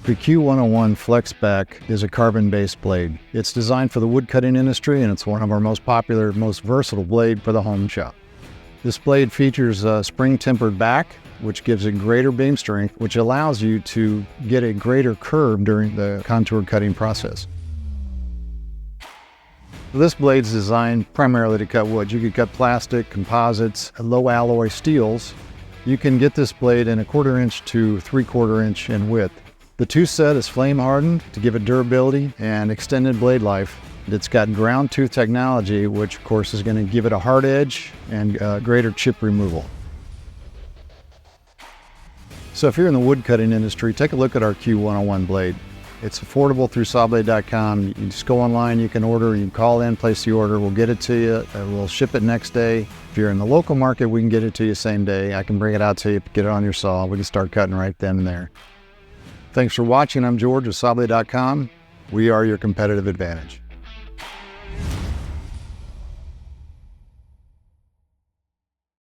The Q101 FlexBack is a carbon-based blade. It's designed for the woodcutting industry, and it's one of our most popular, most versatile blade for the home shop. This blade features a spring-tempered back, which gives it greater beam strength, which allows you to get a greater curve during the contour cutting process. This blade is designed primarily to cut wood. You could cut plastic, composites, low alloy steels. You can get this blade in a 1/4 inch to 3/4 inch in width. The tool set is flame hardened to give it durability and extended blade life. It's got ground tooth technology, which of course is going to give it a hard edge and greater chip removal. So if you're in the wood cutting industry, take a look at our Q101 blade. It's affordable through Sawblade.com. You just go online, you can order, you can call in, place the order, we'll get it to you, we'll ship it next day. If you're in the local market, we can get it to you same day. I can bring it out to you, get it on your saw, we can start cutting right then and there. Thanks for watching. I'm George with Sawblade.com. We are your competitive advantage.